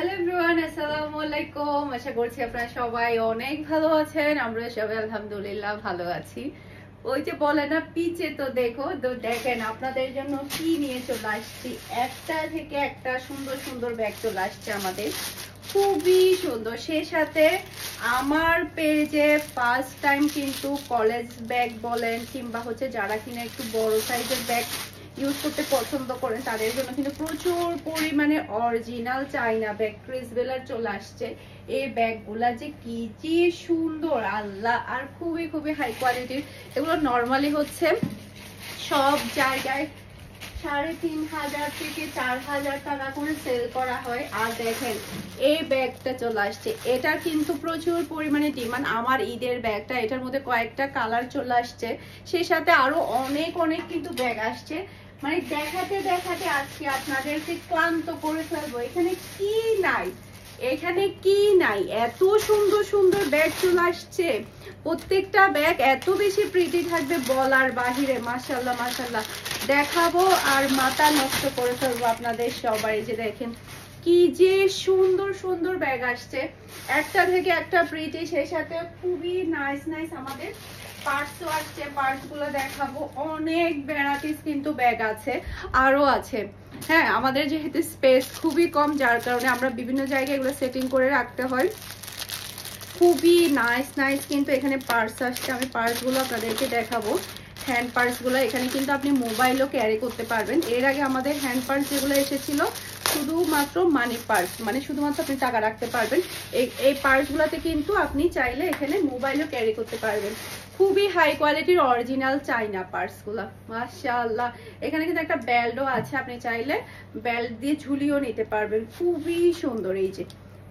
Hello everyone, আসসালামু আলাইকুম। আশা করছি আপনারা সবাই অনেক ভালো আছেন। আমরা সবাই আলহামদুলিল্লাহ ভালো আছি। ওই যে বলে না পিচে, তো দেখো তো দেখেন আপনাদের জন্য কি নিয়ে চলে আসছি। একটা থেকে একটা সুন্দর সুন্দর ব্যাগ চলে আসছে আমাদের, খুবই সুন্দর। সেই সাথে আমার পেজে ফার্স্ট টাইম কিন্তু কলেজ ব্যাগ বলেন কিংবা হচ্ছে যারা কিনা একটু বড় সাইজের ব্যাগ ইউজ করতে পছন্দ করেন তাদের জন্য কিন্তু প্রচুর পরিমাণে অরিজিনাল চাইনা ব্যাগ ক্রিসবেলার চলে আসছে। এই ব্যাগগুলা যে কি যে সুন্দর আল্লাহ, আর খুবই খুবই হাই কোয়ালিটির। এগুলো নর্মালি হচ্ছে সব জায়গায় ৩,৫০০ থেকে ৪,০০০ টাকা করে সেল করা হয়। আর দেখেন এই ব্যাগটা চলে আসছে, এটা কিন্তু প্রচুর পরিমাণে ডিমান্ড। আমার ঈদের ব্যাগটা, এটার মধ্যে কয়েকটা কালার চলে আসছে, সেই সাথে আরো অনেক অনেক কিন্তু ব্যাগ আসছে। মানে দেখাতে দেখাতে আজকে আপনাদেরকে ক্লান্ত করে ফেলবো। এখানে কি নাই, এখানে কি নাই, এত সুন্দর সুন্দর ব্যাগ চলে আসছে। প্রত্যেকটা ব্যাগ এত বেশি প্রিটি থাকবে বলার বাহিরে। মাশাআল্লাহ মাশাআল্লাহ, দেখাবো আর মাথা নষ্ট করে ফেলবো আপনাদের সবাই। যে দেখেন কি যে সুন্দর সুন্দর ব্যাগ আসছে, একটা থেকে একটা প্রিটি, সেই সাথে খুবই নাইস নাইস আমাদের পার্টসও আসছে। পার্টস গুলো দেখাবো, অনেক ভ্যারাইটিস কিন্তু ব্যাগ আছে, আরো আছে। হ্যাঁ, আমাদের যেহেতু স্পেস খুবই কম, যার কারণে আমরা বিভিন্ন জায়গায় এগুলো সেটিং করে রাখতে হয়। খুবই নাইস নাইস কিন্তু এখানে পার্স আসছে। আমি পার্স গুলো আপনাদেরকে দেখাবো। হ্যান্ড পার্স গুলো এখানে কিন্তু আপনি মোবাইলও ক্যারি করতে পারবেন। এর আগে আমাদের হ্যান্ড পার্স যেগুলো এসেছিল শুধুমাত্র মানি পার্স, মানে শুধুমাত্র আপনি টাকা রাখতে পারবেন। এই পার্স গুলাতে কিন্তু আপনি চাইলে এখানে মোবাইলও ক্যারি করতে পারবেন। খুবই হাই কোয়ালিটির অরিজিনাল চাইনা পার্স গুলা, মাশাআল্লাহ। এখানে কিন্তু একটা বেল্টও আছে, আপনি চাইলে বেল্ট দিয়ে ঝুলিয়েও নিতে পারবেন। খুবই সুন্দর, এই যে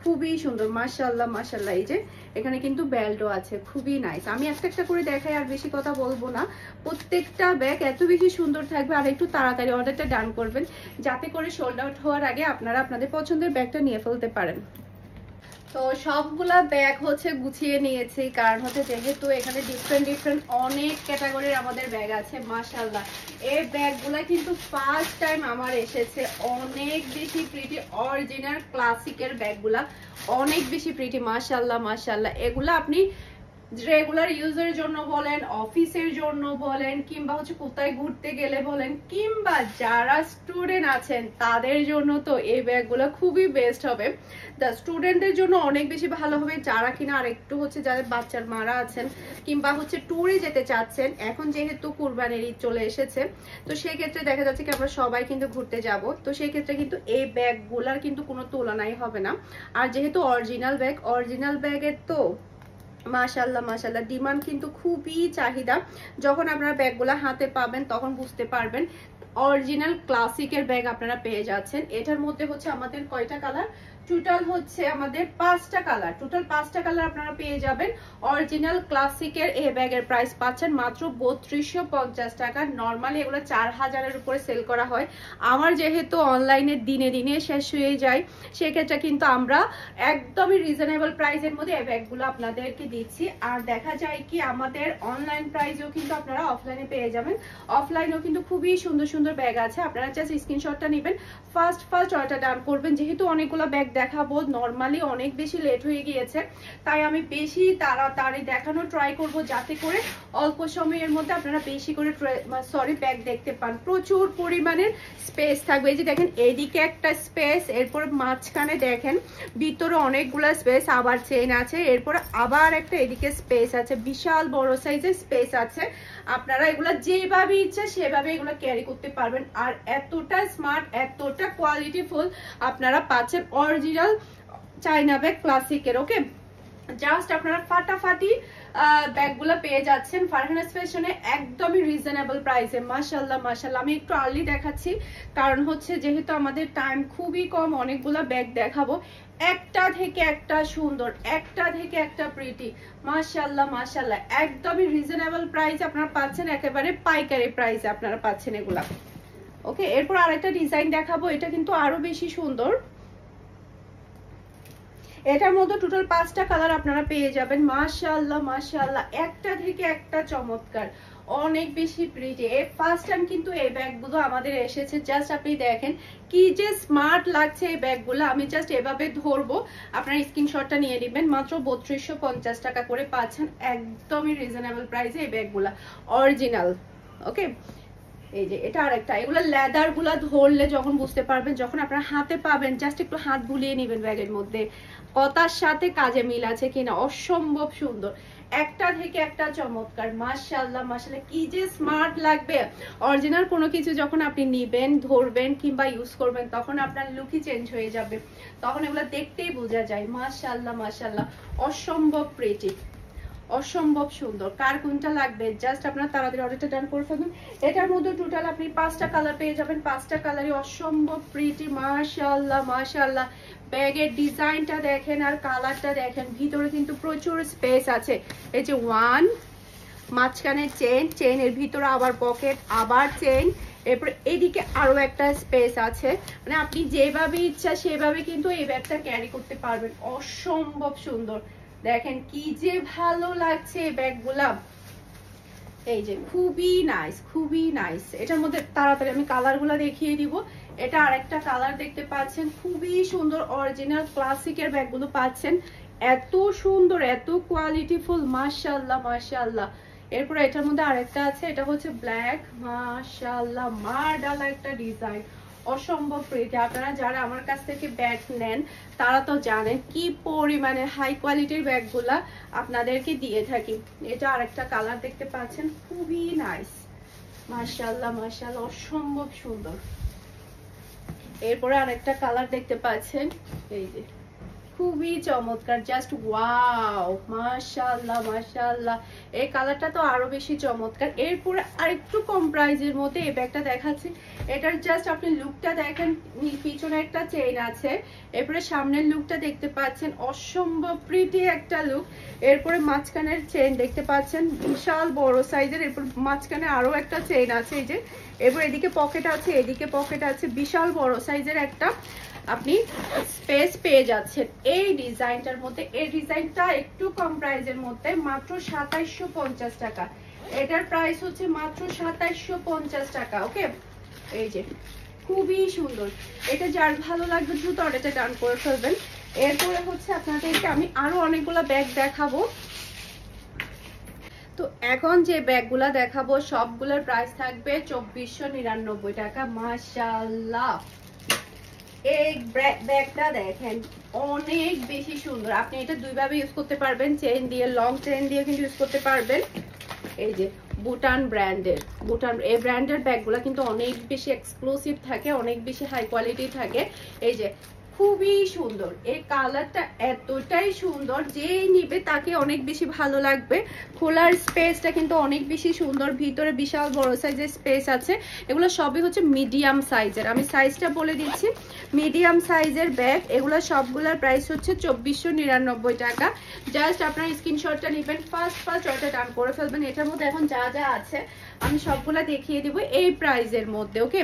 খুবই সুন্দর, মাশাআল্লাহ মাশাআল্লাহ। এই যে এখানে কিন্তু বেল্টও আছে, খুবই নাইস। আমি একটা একটা করে দেখাই, আর বেশি কথা বলবো না। প্রত্যেকটা ব্যাগ এত বেশি সুন্দর থাকবে, আর একটু তাড়াতাড়ি অর্ডারটা ডান করবেন যাতে করে সোল্ড আউট হওয়ার আগে আপনারা আপনাদের পছন্দের ব্যাগটা নিয়ে ফেলতে পারেন। তো সবগুলা ব্যাগ হচ্ছে গুছিয়ে নিয়েছি, কারণ হচ্ছে যেহেতু এখানে ডিফারেন্ট ডিফারেন্ট অনেক ক্যাটাগরির আমাদের ব্যাগ আছে। মাশাআল্লাহ, এই ব্যাগগুলা কিন্তু ফার্স্ট টাইম আমার এসেছে। অনেক বেশি প্রিটি, অরিজিনাল ক্লাসিকের ব্যাগগুলা অনেক বেশি প্রিটি। মাশাআল্লাহ মাশাআল্লাহ, এগুলা আপনি রেগুলার ইউজের জন্য বলেন, অফিসের জন্য বলেন, কিংবা হচ্ছে কোথায় ঘুরতে গেলে বলেন, কিংবা যারা স্টুডেন্ট আছেন তাদের জন্য তো এই ব্যাগগুলো খুবই বেস্ট হবে। স্টুডেন্টদের জন্য অনেক বেশি ভালো হবে, যারা কিনা আর একটু হচ্ছে যাদের বাচ্চার মারা আছেন কিংবা হচ্ছে ট্যুরে যেতে চাচ্ছেন। এখন যেহেতু কুরবানির ঈদ চলে এসেছে, তো সেই ক্ষেত্রে দেখা যাচ্ছে কি আমরা সবাই কিন্তু ঘুরতে যাব, তো সেই ক্ষেত্রে কিন্তু এই ব্যাগগুলার কিন্তু কোনো তুলনাই হবে না। আর যেহেতু অরিজিনাল ব্যাগের তো মাশাআল্লাহ মাশাআল্লাহ ডিমান্ড কিন্তু খুবই চাহিদা। যখন আপনারা ব্যাগগুলা হাতে পাবেন তখন বুঝতে পারবেন অরিজিনাল ক্লাসিকের ব্যাগ আপনারা পেয়ে যাচ্ছেন। এটার মধ্যে হচ্ছে আমাদের কয়টা কালার, টোটাল হচ্ছে আমাদের 5টা কালার, টোটাল 5টা কালার আপনারা পেয়ে যাবেন। অরিজিনাল ক্লাসিকের এই ব্যাগের প্রাইস পাচ্ছেন মাত্র ৩২৫০ টাকা। নর্মালি এগুলো ৪,০০০-এর উপরে সেল করা হয়। আমার যেহেতু অনলাইনে দিনে দিনে শেষ হয়ে যায়, সেক্ষেত্রে কিন্তু আমরা একদমই রিজনেবল প্রাইসের মধ্যে এই ব্যাগগুলো আপনাদেরকে দিচ্ছি। আর দেখা যায় কি আমাদের অনলাইন প্রাইসেও কিন্তু আপনারা অফলাইনে পেয়ে যাবেন। অফলাইনেও কিন্তু খুবই সুন্দর সুন্দর ব্যাগ আছে, আপনারা জাস্ট স্ক্রিনশটটা নেবেন, ফার্স্ট অর্ডার ডান করবেন। যেহেতু অনেকগুলো ব্যাগ দেখাবো, নর্মালি অনেক বেশি লেট হয়ে গিয়েছে, তাই আমি বেশি তাড়াতাড়ি দেখানো ট্রাই করব যাতে করে অল্প সময়ের মধ্যে আপনারা বেশি করে ব্যাগ দেখতে পান। প্রচুর পরিমাণের স্পেস থাকবে। এই যে দেখেন এদিকে একটা স্পেস, এরপর মাঝখানে দেখেন ভিতরে অনেকগুলো স্পেস, আবার চেন আছে, এরপর আবার একটা এদিকে স্পেস আছে, বিশাল বড় সাইজের স্পেস আছে। আপনারা এগুলো যেভাবে ইচ্ছা সেভাবে এগুলো ক্যারি করতে পারবেন। আর এতটা স্মার্ট, এতটা কোয়ালিটিফুল আপনারা পাচ্ছেন অরিজিনাল চাইনা ব্যাগ ক্লাসিকের। ওকে, জাস্ট আপনারা ফাটাফাটি ব্যাগগুলো পেয়ে যাচ্ছেন ফারহানাস ফ্যাশনে একদমই রিজনেবল প্রাইসে। মাশাআল্লাহ মাশাআল্লাহ, আমি একটু আর্লি দেখাচ্ছি কারণ হচ্ছে যেহেতু আমাদের টাইম খুবই কম, অনেকগুলো ব্যাগ দেখাবো। একটা থেকে একটা সুন্দর, একটা থেকে একটা প্রিটি, মাশাআল্লাহ মাশাআল্লাহ, একদমই রিজনেবল প্রাইস আপনারা পাচ্ছেন, একেবারে পাইকারি প্রাইসে আপনারা পাচ্ছেন এগুলা। ওকে, এরপর আরেকটা ডিজাইন দেখাবো, এটা কিন্তু আরো বেশি সুন্দর। এটার মধ্যে টোটাল 5টা কালার আপনারা পেয়ে যাবেন। মাশাআল্লাহ মাশাআল্লাহ, একটা থেকে একটা চমৎকার, অনেক বেশি প্রিটি। এই ফার্স্ট টাইম কিন্তু এই ব্যাগগুলো আমাদের এসেছে, জাস্ট আপনি দেখেন কি যে স্মার্ট লাগছে এই ব্যাগগুলো। আমি জাস্ট এভাবে ধরবো, আপনার স্ক্রিনশটটা নিয়ে নেবেন। মাত্র 3250 টাকা করে পাচ্ছেন, একদমই রিজনেবল প্রাইসে এই ব্যাগগুলা, অরিজিনাল। ওকে, এই যে এটা আরেকটা, এগুলো লেদার গুলা ধরলে যখন বুঝতে পারবেন, যখন আপনার হাতে পাবেন জাস্ট একটু হাত বুলিয়ে নেবেন ব্যাগের মধ্যে, কথার সাথে কাজে মিল আছে কিনা। অসম্ভব সুন্দর, একটা থেকে একটা চমৎকার। মাশাআল্লাহ মাশাআল্লাহ, কি যে স্মার্ট লাগবে। অরিজিনাল কোনো কিছু যখন আপনি নিবেন, ধরবেন কিংবা ইউজ করবেন, তখন আপনার লুকই চেঞ্জ হয়ে যাবে, তখন এগুলো দেখতেই বোঝা যায়। মাশাআল্লাহ মাশাআল্লাহ, অসম্ভব প্রিটি, অসম্ভব সুন্দর। কার কোনটা লাগবে জাস্ট আপনার তাড়াতাড়ি অর্ডারটা ডান করে ফেলুন। এটার মধ্যে টোটাল আপনি 5টা কালার পেয়ে যাবেন, 5টা কালারই অসম্ভব প্রিটি। মাশাআল্লাহ মাশাআল্লাহ, ব্যাগের ডিজাইনটা দেখেন আর কালারটা দেখেন, ভিতরে কিন্তু প্রচুর স্পেস আছে। এই যে ওয়ান, মাঝখানে চেন, চেনের ভিতরে আবার পকেট, আবার চেন, এরপর এদিকে আরো একটা স্পেস আছে। মানে আপনি যেভাবে ইচ্ছা সেভাবে কিন্তু এই ব্যাগটা ক্যারি করতে পারবেন। অসম্ভব সুন্দর, দেখেন কি যে ভালো লাগছে এই ব্যাগগুলা। এই যে খুবই নাইস, খুবই নাইস। এটার মধ্যে তাড়াতাড়ি আমি কালারগুলো দেখিয়ে দিব। এটা আরেকটা কালার দেখতে পাচ্ছেন, খুবই সুন্দর অরিজিনাল ক্লাসিকের ব্যাগগুলো পাচ্ছেন, এত সুন্দর, এত কোয়ালিটিফুল। মাশাআল্লাহ মাশাআল্লাহ। এরপর এটার মধ্যে আরেকটা আছে, এটা হচ্ছে ব্ল্যাক। মাশাআল্লাহ, মারডালা একটা ডিজাইন, অসম্ভব প্রিটি। আপনারা যারা আমার কাছ থেকে ব্যাগ নেন তারা তো জানেন কি পরিমাণে হাই কোয়ালিটির ব্যাগগুলা আপনাদেরকে দিয়ে থাকি। এটা আরেকটা কালার দেখতে পাচ্ছেন, খুবই নাইস। মাশাআল্লাহ মাশাআল্লাহ, অসম্ভব সুন্দর। এরপরে আরেকটা কালার দেখতে পাচ্ছেন, এই যে খুবই চমৎকার, জাস্ট ওয়াও। মাশাআল্লাহ মাশাআল্লাহ, এই কালারটা তো আরো বেশি চমৎকার। এরপরে আরেকটু কম প্রাইজের মধ্যে এই ব্যাগটা দেখাচ্ছি। এটার জাস্ট আপনি লুকটা দেখেন, পিছনে একটা চেইন আছে, এরপরে সামনের লুকটা দেখতে পাচ্ছেন, অসম্ভব প্রিটি একটা লুক। এরপরে মাঝখানের চেইন দেখতে পাচ্ছেন, বিশাল বড় সাইজের। এরপর মাঝখানে আরো একটা চেইন আছে, এই যে। এরপর এদিকে পকেট আছে, এদিকে পকেট আছে, বিশাল বড় সাইজের একটা আপনি স্পেস পেয়ে যাচ্ছেন এই ডিজাইনটার মধ্যে। এই ডিজাইনটা একটু কম প্রাইসের মধ্যে, মাত্র 2750 টাকা। এটার প্রাইস হচ্ছে মাত্র 2750 টাকা। ওকে, এই যে খুবই সুন্দর। এটা যার ভালো লাগবে দ্রুত অর্ডারটা ডান করে ফেলবেন। এরপরে হচ্ছে আপনাদেরকে আমি আরো অনেকগুলো ব্যাগ দেখাবো। তো এখন যে ব্যাগগুলা দেখাবো সবগুলোর প্রাইস থাকবে 2499 টাকা। মাশাআল্লাহ, এই ব্যাগটা দেখেন অনেক বেশি সুন্দর। আপনি এটা দুইভাবে ইউজ করতে পারবেন, চেইন দিয়ে, লং চেইন দিয়ে কিন্তু ইউজ করতে পারবেন। এই যে বুটান ব্র্যান্ডের, বুটান এই ব্র্যান্ডের ব্যাগগুলা কিন্তু অনেক বেশি এক্সক্লুসিভ থাকে, অনেক বেশি হাই কোয়ালিটি থাকে। এই যে খুবই সুন্দর, এই কালারটা এতটাই সুন্দর, যেই নিবে তাকে অনেক বেশি ভালো লাগবে। খোলার স্পেসটা কিন্তু অনেক বেশি সুন্দর, ভিতরে বিশাল বড় সাইজের স্পেস আছে। এগুলো সবই হচ্ছে মিডিয়াম সাইজের, আমি সাইজটা বলে দিচ্ছি, মিডিয়াম সাইজের ব্যাগ। এগুলো সবগুলোর প্রাইস হচ্ছে 2499 টাকা। জাস্ট আপনার স্ক্রিনশটটা নেবেন, ফার্স্ট অর্ডার ডান করে ফেলবেন। এটার মধ্যে এখন যা যা আছে আমি সবগুলা দেখিয়ে দিব এই প্রাইজের মধ্যে। ওকে,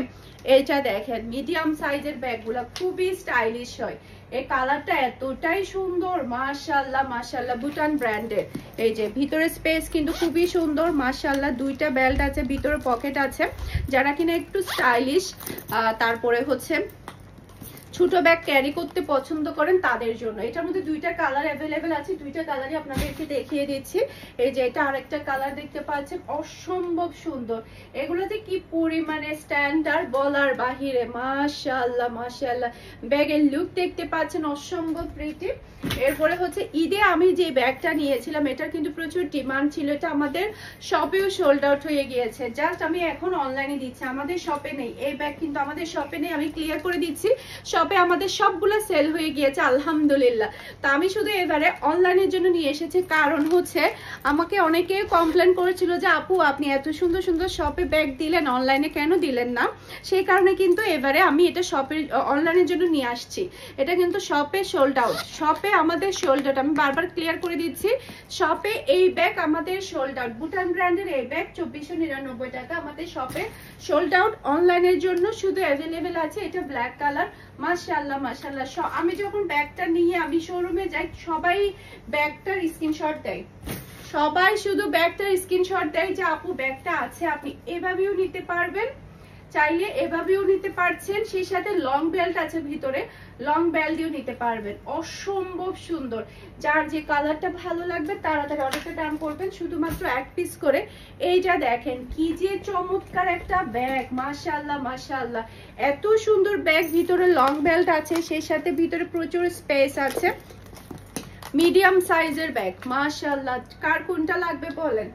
এটা দেখেন মিডিয়াম সাইজের ব্যাগগুলা খুবই স্টাইলিশ হয়। এই কালারটা এতটাই সুন্দর, মাশাআল্লাহ মাশাআল্লাহ, বুটান ব্র্যান্ডের। এই যে ভিতরে স্পেস কিন্তু খুবই সুন্দর, মাশাআল্লাহ। দুইটা বেল্ট আছে, ভিতরে পকেট আছে। যারা কিনা একটু স্টাইলিশ তারপরে হচ্ছে ছোট ব্যাগ ক্যারি করতে পছন্দ করেন তাদের জন্য। এটার মধ্যে দুইটা কালার অ্যাভেলেবেল আছে, দুইটা কালারই আপনাদেরকে দেখিয়ে দিচ্ছি। এই যে এটা আরেকটা কালার দেখতে পাচ্ছেন, অসম্ভব সুন্দর। এগুলোতে কি পরিমাণে স্ট্যান্ডার্ড বলার বাহিরে। মাশাআল্লাহ মাশাআল্লাহ, ব্যাগের লুক দেখতে পাচ্ছেন অসম্ভব প্রিটি। এরপরে হচ্ছে ঈদে আমি যে ব্যাগটা নিয়েছিলাম এটার কিন্তু প্রচুর ডিমান্ড ছিল, এটা আমাদের শপেও সোল্ড আউট হয়ে গিয়েছে। জাস্ট আমি এখন অনলাইনে দিচ্ছি, আমাদের শপে নেই এই ব্যাগ, কিন্তু আমাদের শপে নেই, আমি ক্লিয়ার করে দিচ্ছি। শপে আমাদের সবগুলো সেল হয়ে গিয়েছে আলহামদুলিল্লাহ। তো আমি শুধু এবারে অনলাইনের জন্য নিয়ে এসেছি, কারণ হচ্ছে আমাকে অনেকে কমপ্লেন করেছিল যে আপু আপনি এত সুন্দর সুন্দর শপে ব্যাগ দিলেন, অনলাইনে কেন দিলেন না। সেই কারণে কিন্তু এবারে আমি এটা শপের অনলাইনের জন্য নিয়ে আসছি। এটা কিন্তু শপে সোল্ড আউট, শপে আমাদের সোল্ড আউট, আমি বারবার ক্লিয়ার করে দিচ্ছি। শপে এই ব্যাগ আমাদের সোল্ড আউট, বুটান ব্র্যান্ডের এই ব্যাগ 2499 টাকা আমাদের শপে সোল্ড আউট। অনলাইনের জন্য শুধু অ্যাভেলেবেল আছে এটা ব্ল্যাক কালার। মাশাআল্লাহ মাশাআল্লাহ, আমি যখন ব্যাগটা নিয়ে আমি শোরুমে যাই সবাই ব্যাগটার স্ক্রিনশট দেয়, সবাই শুধু ব্যাগটার স্ক্রিনশট দেয় যে আপু ব্যাগটা আছে, আপনি এভাবেও নিতে পারবেন, চাইলে এভাবেও নিতে পারছেন, সেই সাথে লং বেল্ট আছে ভিতরে, লং বেল্ট দিয়েও নিতে পারবেন। অসম্ভব সুন্দর, যার যে কালারটা ভালো লাগবে তাড়াতাড়ি অর্ডারটা ডান করবেন, শুধুমাত্র এক পিস করে। এইটা দেখেন কি যে চমৎকার একটা ব্যাগ, মাশাআল্লাহ মাশাআল্লাহ, এত সুন্দর ব্যাগ, ভিতরে লং বেল্ট আছে, সেই সাথে ভিতরে প্রচুর স্পেস আছে, মিডিয়াম সাইজের ব্যাগ, মাশাআল্লাহ। কার কোনটা লাগবে বলেন,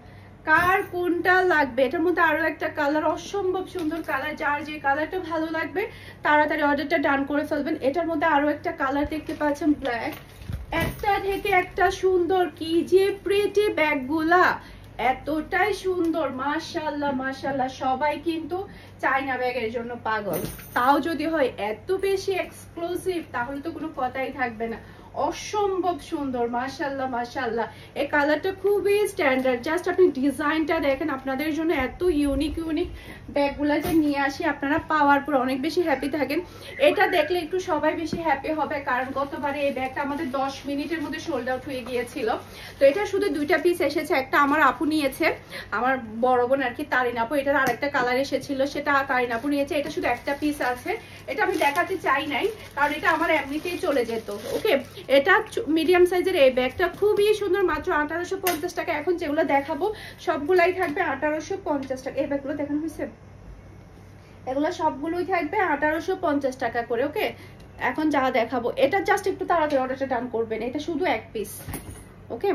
কার কোনটা লাগবে? এটার মধ্যে আরো একটা কালার, অসম্ভব সুন্দর কালার, যার যে কালারটা ভালো লাগবে তাড়াতাড়ি অর্ডারটা ডান করে ফেলবেন। এটার মধ্যে আরো একটা কালার দেখতে পাচ্ছেন ব্ল্যাক, একটা থেকে একটা সুন্দর, কি যে প্রিটি ব্যাগগুলা, এতটাই সুন্দর, মাশাআল্লাহ মাশাআল্লাহ। সবাই কিন্তু চায়না ব্যাগের জন্য পাগল, তাও যদি হয় এত বেশি এক্সক্লুসিভ তাহলে তো কোনো কথাই থাকবে না। অসম্ভব সুন্দর, মাশাআল্লাহ মাশাআল্লাহ। এই কালারটা খুবই স্ট্যান্ডার্ড, জাস্ট আপনি ডিজাইনটা দেখেন। আপনাদের জন্য এত ইউনিক ইউনিক ব্যাগগুলা যে নিয়ে আসি, আপনারা পাওয়ার পর অনেক বেশি হ্যাপি থাকেন। এটা দেখলে একটু সবাই বেশি হ্যাপি হবে, কারণ গতবারে এই ব্যাগটা আমাদের 10 মিনিটের মধ্যে সোল্ড আউট হয়ে গিয়েছিল। তো এটা শুধু 2টা পিস এসেছে, একটা আমার আপু নিয়েছে, আমার বড় বোন আর কি, তারিন আপু। এটার আরেকটা কালার এসেছিল, সেটা তারিন আপু নিয়েছে। এটা শুধু একটা পিস আছে, এটা আমি দেখাতে চাই নাই কারণ এটা আমার এমনিতেই চলে যেত। ওকে, এটা মিডিয়াম সাইজের এই ব্যাগটা খুবই সুন্দর, মাত্র 1850 টাকা। এখন যেগুলো দেখাবো সবগুলাই থাকবে 1850 টাকা। এই ব্যাগগুলো দেখানো হয়েছে, এগুলো সবগুলোই থাকবে 1850 টাকা করে। ওকে, এখন যা দেখাবো এটা জাস্ট একটু তাড়াতাড়ি অর্ডারটা ডান করবেন, এটা শুধু এক পিস। ওকে,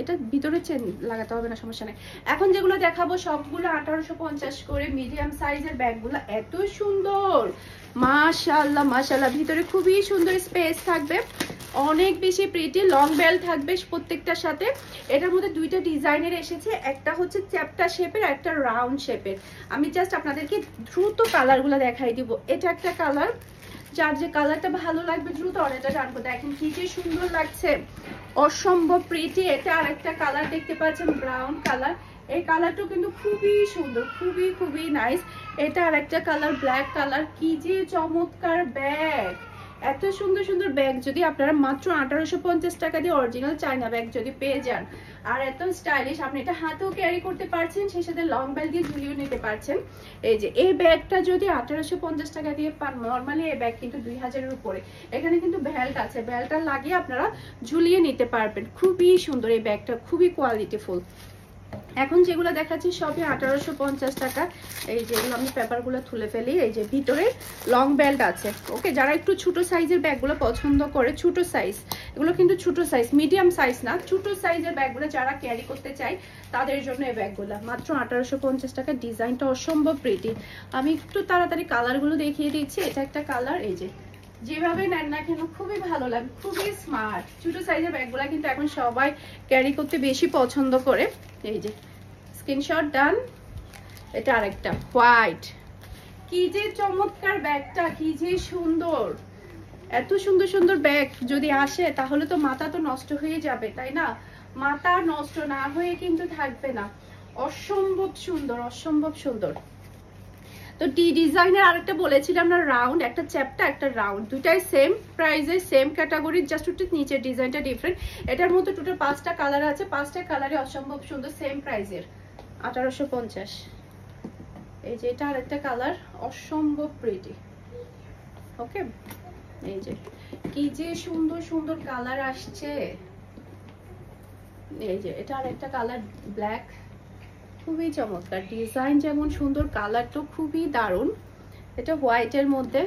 এটা ভিতরে চেন লাগাতে হবে না, সমস্যা নেই। এখন যেগুলো দেখাবো সবগুলো 1850 করে, মিডিয়াম সাইজের ব্যাগগুলো এত সুন্দর, মাশাআল্লাহ মাশাআল্লাহ। ভিতরে খুবই সুন্দর স্পেস থাকবে, অনেক বেশি প্রিটি, লং বেল্ট থাকবে প্রত্যেকটার সাথে। এটার মধ্যে 2টা ডিজাইনের এসেছে, একটা হচ্ছে চ্যাপ্টা শেপের, একটা রাউন্ড শেপের। আমি জাস্ট আপনাদেরকে দ্রুত কালারগুলো দেখাই দিব। এটা একটা কালার, যার যে কালারটা ভালো লাগবে দ্রুত অর্ডারটা জানবো। দেখেন কি যে সুন্দর লাগছে, অসম্ভব প্রিটি। এটা আরেকটা কালার দেখতে পাচ্ছেন, ব্রাউন কালার। এই কালারটাও কিন্তু খুবই সুন্দর, খুবই খুবই নাইস। এটা আরেকটা কালার, ব্ল্যাক কালার। কি যে চমৎকার ব্যাগ, এত সুন্দর সুন্দর ব্যাগ যদি আপনারা মাত্র 1850 টাকা দিয়ে অরিজিনাল চায়না ব্যাগ যদি পেয়ে যান, আর এত স্টাইলিশ, আপনি এটা হাতেও ক্যারি করতে পারছেন, সেই সাথে লং বেল্ট দিয়ে ঝুলিয়ে নিতে পারছেন। এই যে এই ব্যাগটা যদি 1850 টাকা দিয়ে পান, নর্মালি এই ব্যাগ কিন্তু 2000 এর উপরে। এখানে কিন্তু বেল্ট আছে, বেল্টটা লাগিয়ে আপনারা ঝুলিয়ে নিতে পারবেন। খুবই সুন্দর এই ব্যাগটা, খুবই কোয়ালিটিফুল। এখন যেগুলো দেখাচ্ছি সবই 1850 টাকা। এই যেগুলো আমি পেপারগুলো তুলে ফেলি, এই যে ভিতরে লং বেল্ট আছে। ওকে, যারা একটু ছোট সাইজের ব্যাগগুলো পছন্দ করে, ছোট সাইজ, এগুলো কিন্তু ছোট সাইজ, মিডিয়াম সাইজ না, ছোট সাইজের ব্যাগগুলো যারা ক্যারি করতে চায় তাদের জন্য এই ব্যাগগুলো মাত্র 1850 টাকা। ডিজাইনটা অসম্ভব প্রিটি। আমি একটু তাড়াতাড়ি কালারগুলো দেখিয়ে দিচ্ছি। এটা একটা কালার, এই যে যেভাবে নেন না কেন খুবই ভালো লাগে, খুবই স্মার্ট। ছোট সাইজের ব্যাগগুলা কিন্তু এখন সবাই ক্যারি করতে বেশি পছন্দ করে। এই যে স্ক্রিনশট ডান। এটা আরেকটা হোয়াইট, কি যে চমৎকার ব্যাগটা, কি যে সুন্দর। এত সুন্দর সুন্দর ব্যাগ যদি আসে তাহলে তো মাথা তো নষ্ট হয়ে যাবে, তাই না? মাথা নষ্ট না হয়ে কিন্তু থাকবে না। অসম্ভব সুন্দর, অসম্ভব সুন্দর। তো টি ডিজাইনের আরেকটা বলেছিলাম না, রাউন্ড, একটা চ্যাপ্টা একটা রাউন্ড, দুটাই সেম প্রাইসে, সেম ক্যাটাগরি, জাস্ট একটু নিচের ডিজাইনটা ডিফারেন্ট। এটার মধ্যে টোটাল 5টা কালার আছে, 5টা কালারে অসম্ভব সুন্দর, সেম প্রাইসের 1850। এই যে এটা আরেকটা কালার, অসম্ভব প্রিটি। ওকে, এই যে কি যে সুন্দর সুন্দর কালার আসছে। এই যে এটা আরেকটা কালার, ব্ল্যাক, খুবই চমৎকার। ডিজাইন যেমন সুন্দর, কালার তো খুবই দারুণ। এটা হোয়াইটের মধ্যে,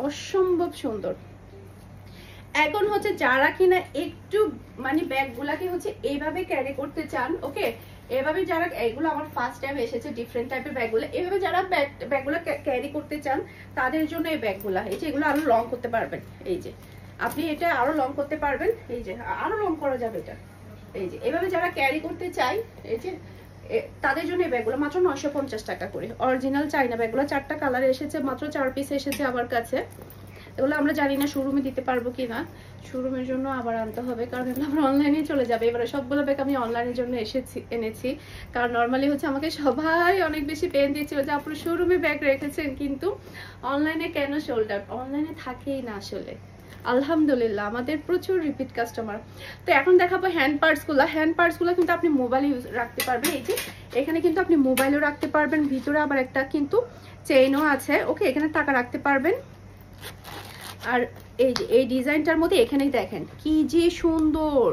অসম্ভব সুন্দর। এখন হচ্ছে যারা কিনা একটু মানে ব্যাগগুলাকে হচ্ছে এইভাবে ক্যারি করতে চান, ওকে, এভাবে যারা, এগুলো আমার ফার্স্ট টাইম এসেছে ডিফারেন্ট টাইপের ব্যাগগুলো, এভাবে যারা ব্যাগগুলো ক্যারি করতে চান তাদের জন্য এই ব্যাগগুলা। এই যে এগুলো আরো লং করতে পারবেন, এই যে আপনি এটা আরো লং করতে পারবেন, এই যে আরো লং করা যাবে এটা। এই যে এভাবে যারা ক্যারি করতে চাই, এই যে তাদের জন্য এই ব্যাগগুলো মাত্র 950 টাকা করে। অরিজিনাল চাইনা ব্যাগগুলো 4টা কালার এসেছে, মাত্র 4 পিস এসেছে আমার কাছে। এগুলো আমরা জানি না শোরুমে দিতে পারবো কিনা, শোরুমের জন্য আবার আনতে হবে, কারণ এগুলো আমরা অনলাইনে চলে যাবে। এবারে সবগুলো ব্যাগ আমি অনলাইনের জন্য এনেছি, কারণ নর্মালি হচ্ছে আমাকে সবাই অনেক বেশি পেন দিয়েছিল যে আপনারা শোরুমে ব্যাগ রেখেছেন কিন্তু অনলাইনে কেন সোল্ড আউট। অনলাইনে থাকেই না আসলে, আলহামদুলিল্লাহ আমাদের প্রচুর রিপিট কাস্টমার। তো এখন দেখাবো হ্যান্ড পার্টসগুলো কিন্তু আপনি মোবাইলে ইউজ রাখতে পারবেন। এই যে এখানে কিন্তু আপনি মোবাইলও রাখতে পারবেন, ভিতরে আবার একটা কিন্তু চেইনও আছে। ওকে, এখানে টাকা রাখতে পারবেন। আর এই যে এই ডিজাইনটার মধ্যে এখানেই দেখেন কি যে সুন্দর,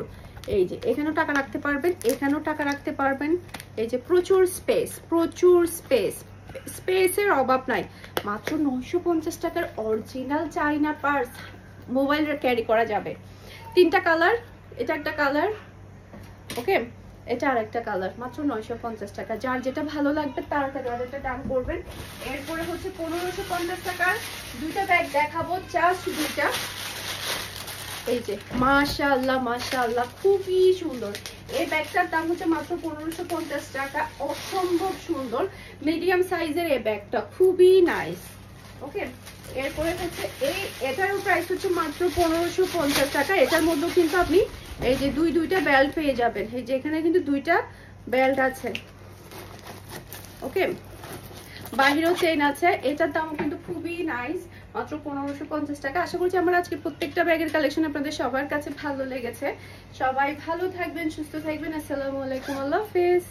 এই যে এখানেও টাকা রাখতে পারবেন, এখানেও টাকা রাখতে পারবেন। এই যে প্রচুর স্পেসের অভাব নাই। মাত্র 950 টাকার original China purse mobile carry করা যাবে। 3টা কালার, এটা একটা কালার, ওকে, এটা আর একটা কালার, মাত্র 950 টাকা। যার যেটা ভালো লাগবে তাড়াতাড়ি অর্ডারটা ডান করবেন। এরপরে হচ্ছে 1550 টাকার 2টা ব্যাগ দেখাবো, জাস্ট 2টা। এই যে মাশাআল্লাহ খুবই সুন্দর। এই ব্যাগটার দাম হচ্ছে মাত্র 1550 টাকা। অসম্ভব সুন্দর মিডিয়াম সাইজের এই ব্যাগটা, খুবই নাইস। ওকে, এরপরে হচ্ছে এটারও প্রাইস হচ্ছে মাত্র 1550 টাকা। এটার মধ্যেও কিন্তু আপনি এই যে দুইটা বেল্ট পেয়ে যাবেন। এই যে এখানে কিন্তু 2টা বেল্ট আছে, ওকে, বাহিরেও চেইন আছে। এটার দামও কিন্তু খুবই নাইস, মাত্র 1550 টাকা। আশা করছি আমার আজকে প্রত্যেকটা ব্যাগের কালেকশন আপনাদের সবার কাছে ভালো লেগেছে। সবাই ভালো থাকবেন, সুস্থ থাকবেন। আসসালামু আলাইকুম, আল্লাহ হাফেজ।